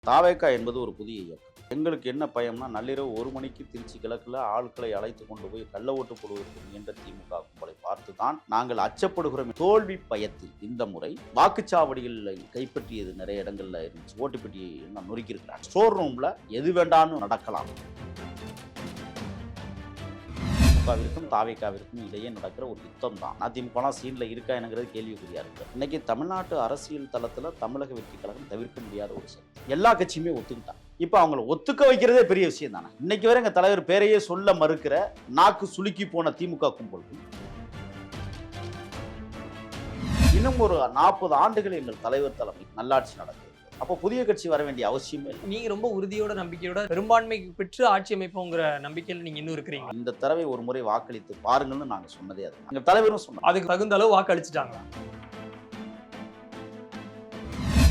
தாவேகா என்பது ஒரு புதிய இயக்கம். எங்களுக்கு என்ன பயம்னா, நள்ளிரவு 1 மணிக்கு திருச்சி கிழக்குல ஆட்களை அழைத்து கொண்டு போய் கள்ள ஓட்டு போடுவதற்கு முயன்ற திமுக கும்பலை பார்த்து தான் நாங்கள் அச்சப்படுகிறோம். தோல்வி பயத்தில் இந்த முறை வாக்குச்சாவடிகளை கைப்பற்றியது நிறைய இடங்கள்ல இருந்துச்சு. ஓட்டுப்பெட்டியை நொறுக்கியிருக்கிறாங்க. ஸ்டோர் ரூம்ல எது வேண்டாம்னு நடக்கலாம். திமுகவிற்கும் தாவேகாவிற்கும் இடையே நடக்கிற ஒரு யுத்தம் தான். அதிமுக சீன்ல இருக்கா என்கிறது கேள்விக்குறியா இருக்கு. இன்னைக்கு தமிழ்நாட்டு அரசியல் தளத்துல தமிழக வெற்றி கழகம் தவிர்க்க முடியாத ஒரு சக்தி. எல்லா கட்சியுமே ஒத்துக்கிட்டாங்க. இப்ப அவங்களை ஒத்துக்க வைக்கிறதே பெரிய விஷயம் தானே. இன்னைக்கு வரை எங்க தலைவர் பேரையே சொல்ல மறுக்கிற நாக்கு சுலுக்கி போன திமுக கும்பல் இன்னும் ஒரு 40 ஆண்டுகள் எங்கள் தலைவர் தலைமை நல்லாட்சி நடக்குது. அப்போ புதிய கட்சி வர வேண்டிய அவசியமே இல்லை. நீங்க ரொம்ப உறுதியோட நம்பிக்கையோட பெரும்பான்மை பெற்று ஆட்சி அமைப்போங்கிற நம்பிக்கையில நீங்க இன்னும் இருக்கிறீங்க. இந்த தடவை ஒரு முறை வாக்களித்து பாருங்கள்னு நாங்க சொன்னதே அது. எங்க தலைவரும் சொன்னாங்க. அதுக்கு தகுந்த அளவு வாக்கு அளிச்சுட்டாங்க.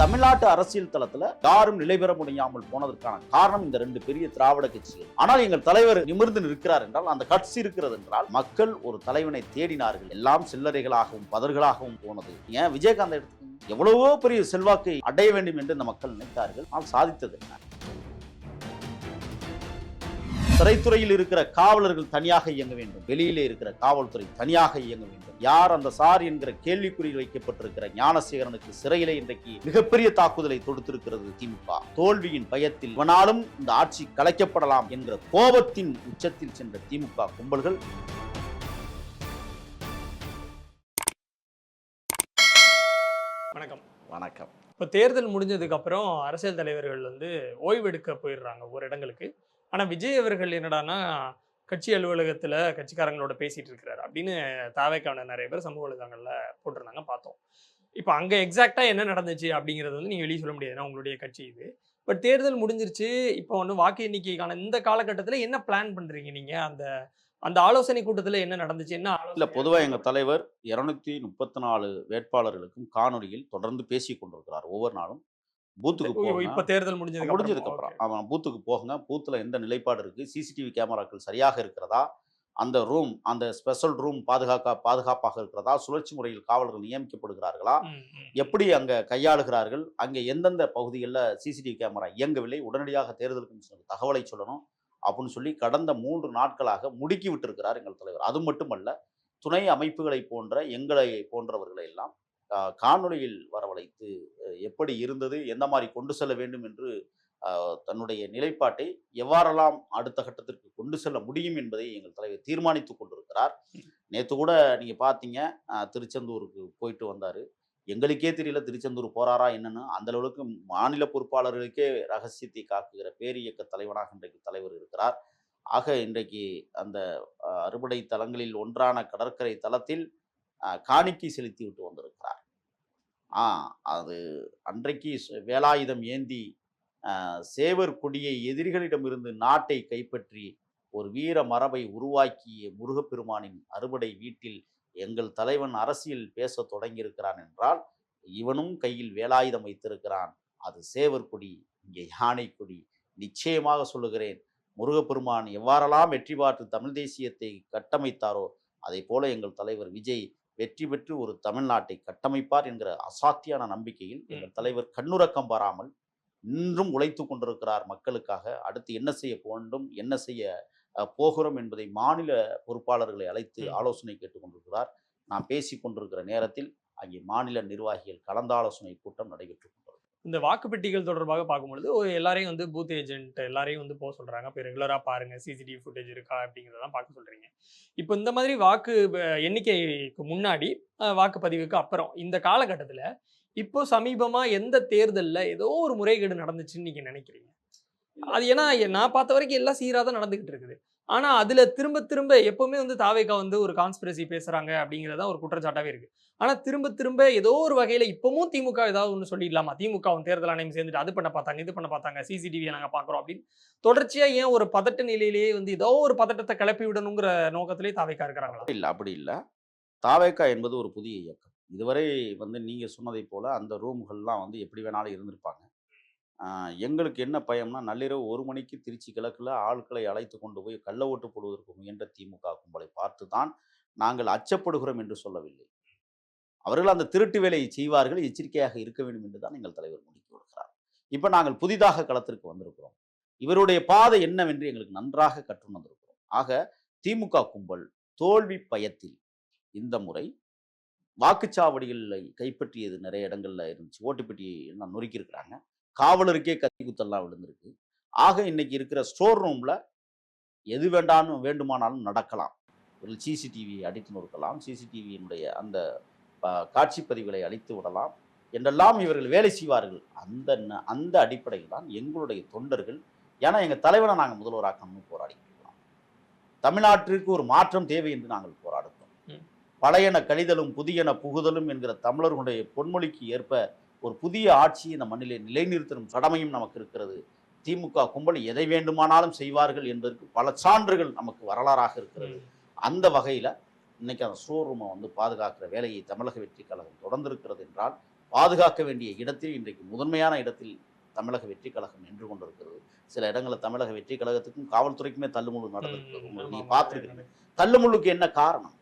தமிழ்நாட்டு அரசியல் தளத்துல யாரும் நிலை பெற முடியாமல் போனதற்கான காரணம் இந்த 2 பெரிய திராவிட கட்சிகள். ஆனால் எங்கள் தலைவர் நிமிர்ந்து நிற்கிறார் என்றால், அந்த கட்சி இருக்கிறது என்றால், மக்கள் ஒரு தலைவனை தேடினார்கள். எல்லாம் சில்லறைகளாகவும் பதர்களாகவும் போனது. ஏன் விஜயகாந்த் எடுத்து எவ்வளவோ பெரிய செல்வாக்கை அடைய வேண்டும் என்று இந்த மக்கள் நினைத்தார்கள். ஆனால் சாதித்தது என்ன? சிறைத்துறையில் இருக்கிற காவலர்கள் தனியாக இயங்க வேண்டும், வெளியிலே இருக்கிற காவல்துறை தனியாக இயங்க வேண்டும். யார் அந்த சார் என்கிற கேள்விக்குறியில் வைக்கப்பட்டிருக்கிற ஞானசேகரனுக்கு சிறையிலே இன்றைக்கு மிகப்பெரிய தாக்குதலை தொடுத்திருக்கிறது திமுக. தோல்வியின் பயத்தில் இவனாலும் இந்த ஆட்சி கலைக்கப்படலாம் என்கிற கோபத்தின் உச்சத்தில் சென்ற திமுக கும்பல்கள் வணக்கம். வணக்கம். இப்போ தேர்தல் முடிஞ்சதுக்கு அப்புறம் அரசியல் தலைவர்கள் ஓய்வெடுக்க போயிடுறாங்க ஒவ்வொரு இடங்களுக்கு. ஆனா விஜய் அவர்கள் என்னடான்னா கட்சி அலுவலகத்துல கட்சிக்காரங்களோட பேசிட்டு இருக்கிறாரு அப்படின்னு தாவேக்கான நிறைய பேர் சமூக வலைதளங்கள்ல போட்டிருந்தாங்க, பார்த்தோம். இப்போ அங்க எக்ஸாக்டா என்ன நடந்துச்சு அப்படிங்கிறது நீங்க வெளியே சொல்ல முடியாது, உங்களுடைய கட்சி இது. பட் தேர்தல் முடிஞ்சிருச்சு. இப்போ வாக்கு எண்ணிக்கைக்கான இந்த காலகட்டத்துல என்ன பிளான் பண்றீங்க நீங்க? அந்த அந்த ஆலோசனை கூட்டத்துல என்ன நடந்துச்சு? என்ன இல்ல, பொதுவா எங்க தலைவர் 234 வேட்பாளர்களுக்கும் காணொலியில் தொடர்ந்து பேசி கொண்டிருக்கிறார். ஒவ்வொரு நாளும் பூத்துக்கு போங்க. இப்ப தேர்தல் முடிஞ்சதுக்கு அப்புறம் அவன் பூத்துக்கு போங்க, பூத்துல எந்த நிலைப்பாடு இருக்கு, சிசிடிவி கேமராக்கள் சரியாக இருக்கிறதா, அந்த ரூம், அந்த ஸ்பெஷல் ரூம் பாதுகாப்பாக இருக்கிறதா, சுழற்சி முறையில் காவலர்கள் நியமிக்கப்படுகிறார்களா, எப்படி அங்க கையாளுகிறார்கள், அங்க எந்தெந்த பகுதிகளில் சிசிடிவி கேமரா இயங்கவில்லை, உடனடியாக தேர்தல் கமிஷனுக்கு தகவலை சொல்லணும் அப்படின்னு சொல்லி கடந்த 3 நாட்களாக முடுக்கி விட்டிருக்கிறார் எங்கள் தலைவர். அது மட்டுமல்ல, துணை அமைப்புகளை போன்ற எங்களை போன்றவர்களை எல்லாம் காணொலியில் வரவழைத்து எப்படி இருந்தது, எந்த மாதிரி கொண்டு செல்ல வேண்டும் என்று தன்னுடைய நிலைப்பாட்டை எவ்வாறெல்லாம் அடுத்த கட்டத்திற்கு கொண்டு செல்ல முடியும் என்பதை எங்கள் தலைவர் தீர்மானித்துக் கொண்டிருக்கிறார். நேற்று கூட நீங்க பார்த்தீங்க, திருச்செந்தூருக்கு போயிட்டு வந்தாரு. எங்களுக்கே தெரியல திருச்செந்தூர் போறாரா என்னன்னு. அந்த அளவுக்கு மாநில பொறுப்பாளர்களுக்கே ரகசியத்தை காக்குகிற பேரியக்க தலைவனாக இன்றைக்கு தலைவர் இருக்கிறார். ஆக இன்றைக்கு அந்த அறுபடை தலங்களில் ஒன்றான கடற்கரை தலத்தில் காணிக்கை செலுத்தி விட்டு வந்திருக்கிறார். அது அன்றைக்கு வேலாயுதம் ஏந்தி சேவர் கொடியை எதிரிகளிடமிருந்து நாட்டை கைப்பற்றி ஒரு வீர மரபை உருவாக்கிய முருகப்பெருமானின் அறுபடை வீட்டில் எங்கள் தலைவன் அரசியல் பேச தொடங்கியிருக்கிறான் என்றால், இவனும் கையில் வேலாயுதம் வைத்திருக்கிறான். அது சேவர் கொடி, இங்கே யானை கொடி. நிச்சயமாக சொல்லுகிறேன், முருகப்பெருமான் எவ்வாறெல்லாம் வெற்றி பார்த்து தமிழ் தேசியத்தை கட்டமைத்தாரோ அதை போல எங்கள் தலைவர் விஜய் வெற்றி பெற்று ஒரு தமிழ்நாட்டை கட்டமைப்பார் என்கிற அசாத்தியான நம்பிக்கையில் எங்கள் தலைவர் கண்ணுறக்கம் பாராமல் இன்றும் உழைத்து கொண்டிருக்கிறார் மக்களுக்காக. அடுத்து என்ன செய்ய வேண்டும், என்ன செய்ய போகிறோம் என்பதை மாநில பொறுப்பாளர்களை அழைத்து ஆலோசனை கேட்டுக்கொண்டிருக்கிறார். நான் பேசிக் கொண்டிருக்கிற நேரத்தில் அங்கே மாநில நிர்வாகிகள் கலந்தாலோசனை கூட்டம் நடைபெற்று கொண்டிருக்கிறது. இந்த வாக்குப்பெட்டிகள் தொடர்பாக பார்க்கும்பொழுது எல்லாரையும் பூத் ஏஜென்ட் எல்லாரையும் போக சொல்றாங்க. இப்போ ரெகுலரா பாருங்க, சிசிடிவி ஃபுட்டேஜ் இருக்கா அப்படிங்கிறதெல்லாம் பார்க்க சொல்றீங்க. இப்போ இந்த மாதிரி வாக்கு எண்ணிக்கைக்கு முன்னாடி வாக்குப்பதிவுக்கு அப்புறம் இந்த காலகட்டத்தில் இப்போ சமீபமா எந்த தேர்தலில் ஏதோ ஒரு முறைகேடு நடந்துச்சுன்னு நீங்க நினைக்கிறீங்க? அது ஏன்னா நான் பார்த்த வரைக்கும் எல்லாம் சீராக தான் நடந்துகிட்டு இருக்குது. ஆனா அதுல திரும்ப திரும்ப எப்பவுமே தாவேகா ஒரு கான்ஸ்பிரசி பேசுறாங்க அப்படிங்கிறதா ஒரு குற்றச்சாட்டாவே இருக்கு. ஆனா திரும்ப திரும்ப ஏதோ ஒரு வகையில இப்பவும் திமுக ஏதாவது ஒன்று சொல்லிடலாமா, திமுக தேர்தல் ஆணையம் சேர்ந்துட்டு அது பண்ண பார்த்தாங்க, இது பண்ண பார்த்தாங்க, சிசிடிவியை நாங்க பாக்குறோம் அப்படின்னு தொடர்ச்சியா ஏன் ஒரு பதட்ட நிலையிலேயே ஏதோ ஒரு பதட்டத்தை கிளப்பி விடணுங்கிற நோக்கத்திலே தாவேகா இருக்கிறாங்களா? இல்ல, அப்படி இல்லை. தாவேகா என்பது ஒரு புதிய இயக்கம். இதுவரை நீங்க சொன்னதை போல அந்த ரூம்கள்லாம் எப்படி வேணாலும் இருந்திருப்பாங்க. எங்களுக்கு என்ன பயம்னா, நள்ளிரவு 1 மணிக்கு திருச்சி கிழக்குல ஆட்களை அழைத்து கொண்டு போய் கள்ள ஓட்டு போடுவதற்கு முயன்ற திமுக கும்பலை பார்த்து தான் நாங்கள் அச்சப்படுகிறோம் என்று சொல்லவில்லை. அவர்கள் அந்த திருட்டு வேலையை செய்வார்கள், எச்சரிக்கையாக இருக்க வேண்டும் என்று தான் எங்கள் தலைவர் முடித்து விடுகிறார். இப்ப நாங்கள் புதிதாக களத்திற்கு வந்திருக்கிறோம். இவருடைய பாதை என்னவென்று எங்களுக்கு நன்றாக கற்றுணர்ந்திருக்கிறோம். ஆக திமுக கும்பல் தோல்வி பயத்தில் இந்த முறை வாக்குச்சாவடிகளை கைப்பற்றியது நிறைய இடங்கள்ல இருந்துச்சு. ஓட்டுப்பெட்டி எல்லாம் நொறுக்கியிருக்கிறாங்க. காவலருக்கே கத்தி குத்தல்லாம் விழுந்திருக்கு. ஆக இன்னைக்கு இருக்கிற ஸ்டோர் ரூம்ல எது வேண்டுமானாலும் நடக்கலாம். ஒரு சிசிடிவி அடித்து நொறுக்கலாம். சிசிடிவியினுடைய அந்த காட்சி பதிவுகளை அழித்து விடலாம் என்றெல்லாம் இவர்கள் வேலை செய்வார்கள். அந்த அடிப்படையில் தான் எங்களுடைய தொண்டர்கள், ஏன்னா எங்க தலைவனை நாங்கள் முதல்வராக்கணும்னு போராடி இருக்கிறோம். தமிழ்நாட்டிற்கு ஒரு மாற்றம் தேவை என்று நாங்கள் போராடுகிறோம். பழையன கழிதலும் புதியன புகுதலும் என்கிற தமிழர்களுடைய பொன்மொழிக்கு ஏற்ப ஒரு புதிய ஆட்சியை இந்த மண்ணிலே நிலைநிறுத்தும் கடமையும் நமக்கு இருக்கிறது. திமுக கும்பல் எதை வேண்டுமானாலும் செய்வார்கள் என்பதற்கு பல சான்றுகள் நமக்கு வரலாறாக இருக்கிறது. அந்த வகையில் இன்னைக்கு அந்த ஷோரூமை பாதுகாக்கிற வேலையை தமிழக வெற்றி கழகம் தொடர்ந்திருக்கிறது என்றால், பாதுகாக்க வேண்டிய இடத்தில் இன்றைக்கு முதன்மையான இடத்தில் தமிழக வெற்றி கழகம் நின்று கொண்டிருக்கிறது. சில இடங்களில் தமிழக வெற்றி கழகத்துக்கும் காவல்துறைக்குமே தள்ளுமுள்ளு நடந்திருக்கிறது. நீங்க பார்த்துருக்கீங்க. தள்ளுமுள்ளுக்கு என்ன காரணம்?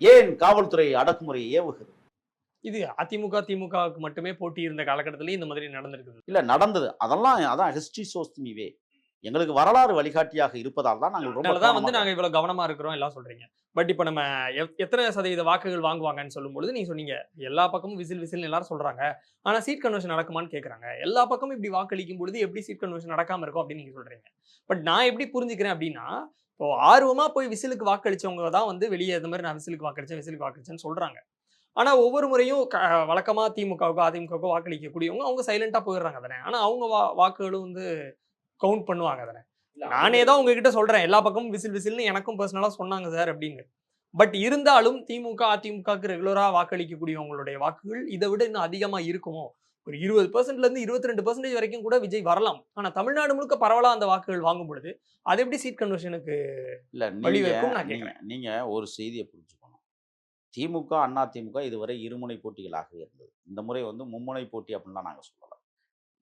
ஏன் காவல்துறை அடக்குமுறையை ஏவுகிறது? இது அதிமுக திமுகவுக்கு மட்டுமே போட்டி இருந்த காலகட்டத்திலேயே இந்த மாதிரி நடந்திருக்குது. இல்ல நடந்தது. அதான் ஹிஸ்டரி ஷோஸ் மீ வே. எங்களுக்கு வரலாறு வழிகாட்டியாக இருப்பதால் தான் நாங்கள் ரொம்ப நாங்க இவ்வளவு கவனமா இருக்கிறோம் எல்லாம் சொல்றீங்க. பட் இப்ப நம்ம எத்தனை சதவீத வாக்குகள் வாங்குவாங்கன்னு சொல்லும்போது நீங்க சொன்னீங்க எல்லா பக்கமும் விசில் எல்லாரும் சொல்றாங்க. ஆனா சீட் கன்வர்ஷன் நடக்குமான்னு கேக்குறாங்க. எல்லா பக்கமும் இப்படி வாக்களிக்கும் பொழுது எப்படி சீட் கன்வர்ஷன் நடக்காம இருக்கும் அப்படின்னு நீங்க சொல்றீங்க. பட் நான் எப்படி புரிஞ்சுக்கிறேன் அப்படின்னா, இப்போ ஆர்வமா போய் விசிலுக்கு வாக்களிச்சவங்க தான் வெளியே இந்த மாதிரி நான் விசிலுக்கு வாக்களிச்சேன்னு சொல்றாங்க. ஆனா ஒவ்வொரு முறையும் வழக்கமா திமுகவுக்கோ அதிமுகவுக்கோ வாக்களிக்கக்கூடியவங்க அவங்க சைலண்டா போயிடுறாங்க தானே. ஆனா அவங்க வாக்குகளும் கவுண்ட் பண்ணுவாங்க தானே. நானே தான் உங்ககிட்ட சொல்றேன் எல்லா பக்கமும் விசில்னு எனக்கும் பர்சனலா சொன்னாங்க சார் அப்படின்னு. பட் இருந்தாலும் திமுக அதிமுகவுக்கு ரெகுலரா வாக்களிக்கக்கூடியவங்களுடைய வாக்குகள் இதை விட இன்னும் அதிகமா இருக்குமோ? ஒரு 20% இருந்து 22% வரைக்கும் கூட விஜய் வரலாம். ஆனா தமிழ்நாடு முழுக்க பரவலா அந்த வாக்குகள் வாங்கும் பொழுது அது எப்படி சீட் கன்வர்ஷனுக்கு வழிவகுக்கும் நான் கேட்கிறேன். நீங்க ஒரு செய்தியை புரிஞ்சுக்கணும். திமுக அதிமுக இதுவரை இருமுனை போட்டிகளாகவே இருந்தது. இந்த முறை மும்முனை போட்டி அப்படின்லாம் நாங்கள் சொல்லலாம்.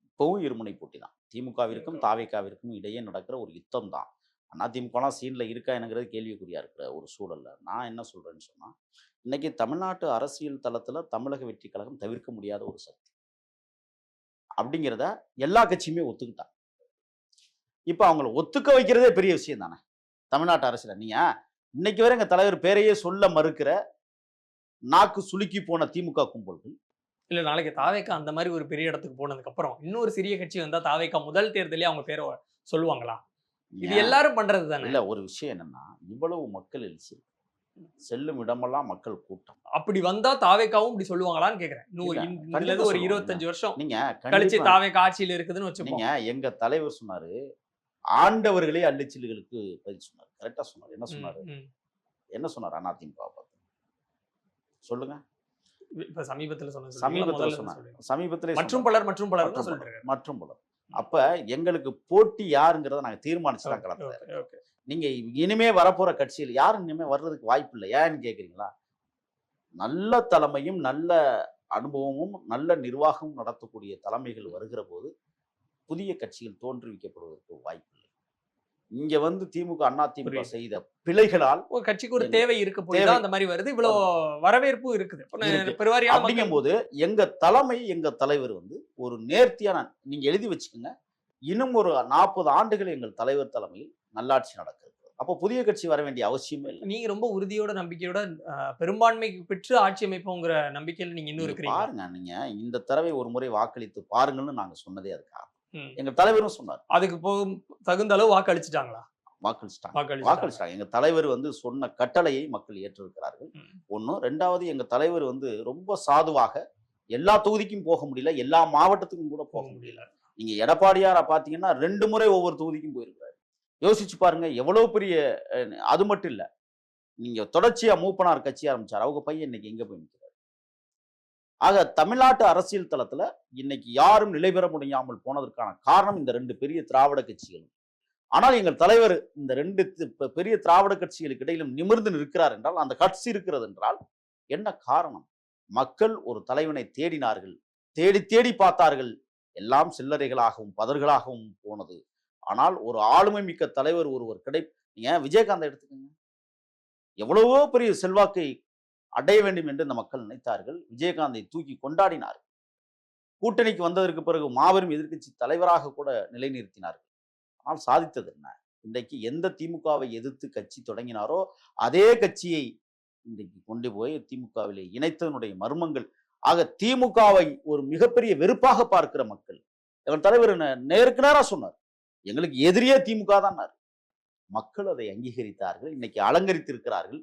இப்பவும் இருமுனை போட்டி தான். திமுகவிற்கும் தாவேகாவிற்கும் இடையே நடக்கிற ஒரு யுத்தம் தான். அதிமுகலாம் சீன்ல இருக்கா என்னங்கிறது கேள்விக்குறியா இருக்கிற ஒரு சூழல்ல நான் என்ன சொல்றேன்னு சொன்னா, இன்னைக்கு தமிழ்நாட்டு அரசியல் தளத்துல தமிழக வெற்றி கழகம் தவிர்க்க முடியாத ஒரு சக்தி அப்படிங்கிறத எல்லா கட்சியுமே ஒத்துக்கிட்டாங்க. இப்ப அவங்கள ஒத்துக்க வைக்கிறதே பெரிய விஷயம் தானே தமிழ்நாட்டு அரசியல. நீங்க இன்னைக்கு வரை எங்க தலைவர் பேரையே சொல்ல மறுக்கிற நாக்கு சுலுக்கி போன திமுக கும்பல்கள் இல்ல நாளைக்கு தாவேக்கா அந்த மாதிரி ஒரு பெரிய இடத்துக்கு போனதுக்கு அப்புறம் இன்னொரு சிறிய கட்சி வந்தா தாவேக்கா முதல் தேர்தலே அவங்க பேரை சொல்லுவாங்களா? இது எல்லாரும் பண்றது தானே. இல்ல ஒரு விஷயம் என்னன்னா, இவ்வளவு மக்கள் எழுச்சி செல்லும் இடமெல்லாம் மக்கள் கூட்டம். அப்படி வந்தா தாவேக்காவும் இப்படி சொல்லுவாங்களான்னு கேக்குறேன். இன்னும் ஒரு 25 வருஷம் நீங்க கழிச்சு தாவேக்கா ஆட்சியில் இருக்குதுன்னு வச்சுக்கோங்க. நீங்க எங்க தலைவர் சொன்னாரு, ஆண்டவர்களே அள்ளிச்சில்லுகளுக்கு பதில் சொன்னாரு. கரெக்டா சொன்னாரு. என்ன சொன்னாரு அதிமுக பார்த்து சொல்லுங்க. இப்ப சமீபத்துல சொன்னாரு. மற்றும் பலர். அப்ப எங்களுக்கு போட்டி யாருங்கிறத நாங்க தீர்மானிச்சுதான் கலந்துறோம். நீங்க இனிமே வரப்போற கட்சியில் யாரும் இனிமே வர்றதுக்கு வாய்ப்பு இல்லை. ஏன்னு கேக்குறீங்களா? நல்ல தலைமையும் நல்ல அனுபவமும் நல்ல நிர்வாகமும் நடத்தக்கூடிய தலைமைகள் வருகிற போது புதிய கட்சிகள் தோன்றுவிக்கப்படுவதற்கு வாய்ப்பு இல்லை. இங்க திமுக அதிமுக செய்த பிழைகளால் ஒரு கட்சிக்கு ஒரு தேவை இருக்க போய் அந்த மாதிரி வருது. இவ்வளவு வரவேற்பு இருக்குது. அப்படிங்கும் போது எங்க தலைமை எங்க தலைவர் ஒரு நேர்த்தியான, நீங்க எழுதி வச்சுக்கோங்க, இன்னும் ஒரு 40 ஆண்டுகள் எங்கள் தலைவர் தலைமையில் நல்லாட்சி நடக்கிறது. அப்போ புதிய கட்சி வர வேண்டிய அவசியமே இல்லை. நீங்க ரொம்ப உறுதியோட நம்பிக்கையோட பெரும்பான்மை பெற்று ஆட்சி அமைப்போங்கிற நம்பிக்கையில் நீங்க இன்னும் இருக்கிறீங்க. பாருங்க, நீங்க இந்த தடவை ஒரு முறை வாக்களித்து பாருங்கன்னு நாங்க சொன்னதே அதுக்காக. எங்க தலைவரும் சொன்னார். அதுக்கு தகுந்த அளவு வாக்களிச்சுட்டாங்களா? வாக்களிச்சிட்டாங்க. எங்க தலைவர் சொன்ன கட்டளையை மக்கள் ஏற்றிருக்கிறார்கள். ஒண்ணு. ரெண்டாவது, எங்க தலைவர் ரொம்ப சாதுவாக எல்லா தொகுதிக்கும் போக முடியல, எல்லா மாவட்டத்துக்கும் கூட போக முடியல. நீங்க எடப்பாடியார பாத்தீங்கன்னா 2 முறை ஒவ்வொரு தொகுதிக்கும் போயிருக்காரு. யோசிச்சு பாருங்க எவ்வளவு பெரிய. அது மட்டும் இல்ல, நீங்க தொடர்ச்சியா மூப்பனார் கட்சி ஆரம்பிச்சார். அவங்க பையன் இன்னைக்கு எங்க போய் நிற்கிறார்? ஆக தமிழ்நாட்டு அரசியல் தளத்துல இன்னைக்கு யாரும் நிலை பெற முடியாமல் போனதற்கான காரணம் இந்த 2 பெரிய திராவிட கட்சிகள். ஆனால் எங்கள் தலைவர் இந்த 2 பெரிய திராவிட கட்சிகளுக்கு இடையிலும் நிமிர்ந்து நிற்கிறார் என்றால், அந்த கட்சி இருக்கிறது என்றால் என்ன காரணம்? மக்கள் ஒரு தலைவனை தேடினார்கள், தேடி பார்த்தார்கள். எல்லாம் சில்லறைகளாகவும் பதர்களாகவும் போனது. ஆனால் ஒரு ஆளுமை மிக்க தலைவர் ஒருவர் நீங்க விஜயகாந்த் எடுத்துக்கோங்க. எவ்வளவோ பெரிய செல்வாக்கை அடைய வேண்டும் என்று இந்த மக்கள் நினைத்தார்கள். விஜயகாந்தை தூக்கி கொண்டாடினார்கள். கூட்டணிக்கு வந்ததற்கு பிறகு மாபெரும் எதிர்க்கட்சி தலைவராக கூட நிலைநிறுத்தினார்கள். ஆனால் சாதித்தது என்ன? இன்றைக்கு எந்த திமுகவை எதிர்த்து கட்சி தொடங்கினாரோ அதே கட்சியை இன்றைக்கு கொண்டு போய் திமுகவிலே இணைத்ததனுடைய மர்மங்கள். ஆக திமுகவை ஒரு மிகப்பெரிய வெறுப்பாக பார்க்கிற மக்கள், எங்கள் தலைவர் நேருக்கு நேரா சொன்னார், எங்களுக்கு எதிரியே திமுக தான். மக்கள் அதை அங்கீகரித்தார்கள், இன்னைக்கு அலங்கரித்திருக்கிறார்கள்,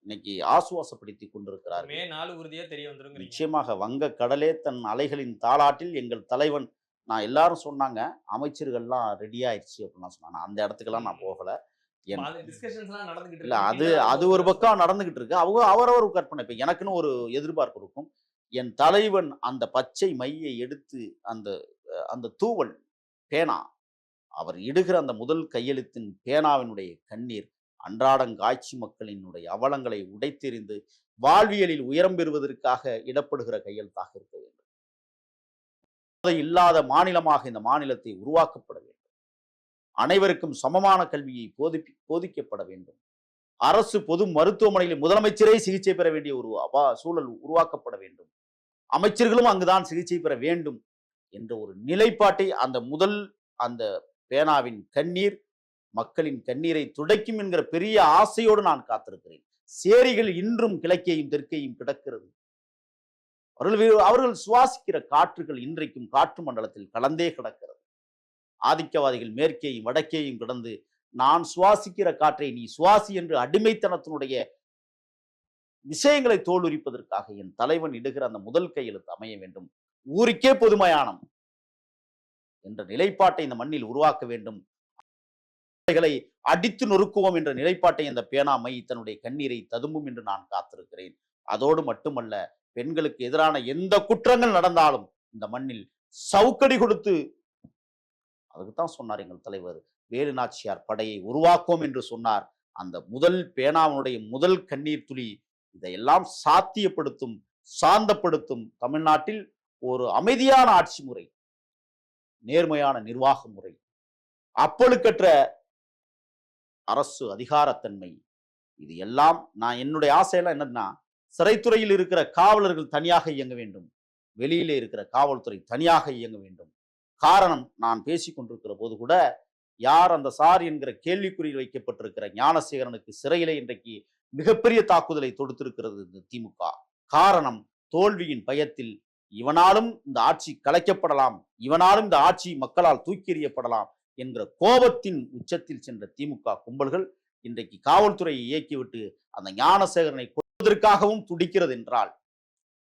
இன்னைக்கு ஆசுவாசப்படுத்தி கொண்டிருக்கிறார்கள். மே 4 உறுதியா தெரிய வந்துரும். நிச்சயமாக வங்க கடலே தன் அலைகளின் தாளாட்டில் எங்கள் தலைவன். நான் எல்லாரும் சொன்னாங்க அமைச்சர்கள்லாம் ரெடி ஆயிடுச்சு அப்படின்லாம் சொன்னாங்க. அந்த இடத்துக்கெல்லாம் நான் போகல. இல்ல அது ஒரு பக்கம் நடந்துகிட்டு இருக்கு. அவங்க அவரவர் கற்பனை. இப்ப எனக்குன்னு ஒரு எதிர்பார்ப்பு இருக்கும். என் தலைவன் அந்த பச்சை மையை எடுத்து அந்த அந்த தூவல் பேனா, அவர் இடுகிற அந்த முதல் கையெழுத்தின் பேனாவினுடைய கண்ணீர் அன்றாடங்காட்சி மக்களினுடைய அவலங்களை உடைத்தெறிந்து வாழ்வியலில் உயரம் பெறுவதற்காக இடப்படுகிற கையெழுத்தாக இருக்க வேண்டும். இல்லாத மாநிலமாக இந்த மாநிலத்தை உருவாக்கப்பட வேண்டும். அனைவருக்கும் சமமான கல்வியை போதிக்கப்பட வேண்டும். அரசு பொது மருத்துவமனையில் முதலமைச்சரே சிகிச்சை பெற வேண்டிய ஒரு சூழல் உருவாக்கப்பட வேண்டும். அமைச்சர்களும் அங்குதான் சிகிச்சை பெற வேண்டும் என்ற ஒரு நிலைப்பாட்டை அந்த பேனாவின் கண்ணீர் மக்களின் கண்ணீரை துடைக்கும் என்கிற பெரிய ஆசையோடு நான் காத்திருக்கிறேன். சேரிகள் இன்றும் கிழக்கையும் தெற்கையும் கிடக்கிறது. அவர்கள் சுவாசிக்கிற காற்றுகள் இன்றைக்கும் காற்று மண்டலத்தில் கலந்தே கிடக்கிறது. ஆதிக்கவாதிகள் மேற்கேயும் வடக்கேயும் கிடந்து நான் சுவாசிக்கிற காற்றை நீ சுவாசி என்று அடிமைத்தனத்தினுடைய விஷயங்களை தோலுரிப்பதற்காக என் தலைவன் இடுகிற அந்த முதல் கையெழுத்து அமைய வேண்டும். ஊருக்கே பொதுமயானம் என்ற நிலைப்பாட்டை இந்த மண்ணில் உருவாக்க வேண்டும். அடித்து நொறுக்குவோம் என்ற நிலைப்பாட்டை அந்த பேனாமை தன்னுடைய கண்ணீரை ததும்பும் என்று நான் காத்திருக்கிறேன். அதோடு மட்டுமல்ல, பெண்களுக்கு எதிரான எந்த குற்றங்கள் நடந்தாலும் இந்த மண்ணில் சவுக்கடி கொடுத்து, அதுக்குத்தான் சொன்னார் எங்கள் தலைவர், வேலு நாச்சியார் படையை உருவாக்குவோம் என்று சொன்னார். அந்த முதல் பேனாவினுடைய முதல் கண்ணீர் துளி இதையெல்லாம் சாத்தியப்படுத்தும், சாந்தப்படுத்தும். தமிழ்நாட்டில் ஒரு அமைதியான ஆட்சி முறை, நேர்மையான நிர்வாக முறை, அப்பழுக்கற்ற அரசு அதிகாரத்தன்மை, இது எல்லாம் நான் என்னுடைய ஆசையெல்லாம் என்னன்னா, சிறைத்துறையில் இருக்கிற காவலர்கள் தனியாக இயங்க வேண்டும், வெளியிலே இருக்கிற காவல்துறை தனியாக இயங்க வேண்டும். காரணம், நான் பேசிக் கொண்டிருக்கிற போது கூட யார் அந்த சார் என்கிற கேள்விக்குறியில் வைக்கப்பட்டிருக்கிற ஞானசேகரனுக்கு சிறையிலே இன்றைக்கு மிகப்பெரிய தாக்குதலை தொடுத்திருக்கிறது இந்த திமுக. காரணம், தோல்வியின் பயத்தில் இவனாலும் இந்த ஆட்சி கலைக்கப்படலாம், இவனாலும் இந்த ஆட்சி மக்களால் தூக்கி எறியப்படலாம் என்கிற கோபத்தின் உச்சத்தில் சென்ற திமுக கும்பல்கள் இன்றைக்கு காவல்துறையை இயக்கிவிட்டு அந்த ஞானசேகரனை கொள்வதற்காகவும் துடிக்கிறது என்றால்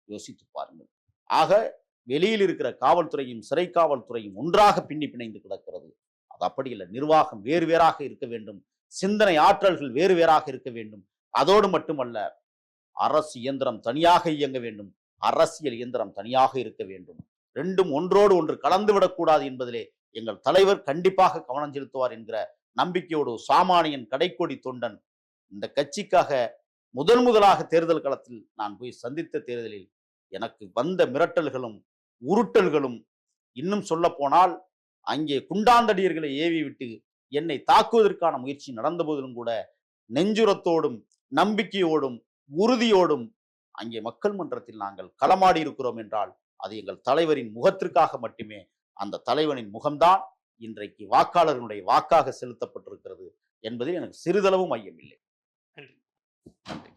யோசித்து பாருங்கள். ஆக வெளியில் இருக்கிற காவல்துறையும் சிறை காவல்துறையும் ஒன்றாக பின்னி பிணைந்து கிடக்கிறது. அது அப்படி இல்லை. நிர்வாகம் வேறு வேறாக இருக்க வேண்டும், சிந்தனை ஆற்றல்கள் வேறு வேறாக இருக்க வேண்டும். அதோடு மட்டுமல்ல, அரசு இயந்திரம் தனியாக இயங்க வேண்டும், அரசியல் இயந்திரம் தனியாக இருக்க வேண்டும். ரெண்டும் ஒன்றோடு ஒன்று கலந்துவிடக்கூடாது என்பதிலே எங்கள் தலைவர் கண்டிப்பாக கவனம் செலுத்துவார் என்கிற நம்பிக்கையோடு சாமானியன் கடைக்கோடி தொண்டன் இந்த கட்சிக்காக முதலாக தேர்தல் களத்தில் நான் போய் சந்தித்த தேர்தலில் எனக்கு வந்த மிரட்டல்களும் உருட்டல்களும், இன்னும் சொல்ல போனால் அங்கே குண்டாந்தடியர்களை ஏவி விட்டு என்னை தாக்குவதற்கான முயற்சி நடந்த போதிலும் கூட நெஞ்சுரத்தோடும் நம்பிக்கையோடும் உறுதியோடும் அங்கே மக்கள் மன்றத்தில் நாங்கள் களமாடி இருக்கிறோம் என்றால் அது எங்கள் தலைவரின் முகத்திற்காக மட்டுமே. அந்த தலைவனின் முகம்தான் இன்றைக்கு வாக்காளர்களுடைய வாக்காக செலுத்தப்பட்டிருக்கிறது என்பதில் எனக்கு சிறிதளவும் ஐயமில்லை. நன்றி.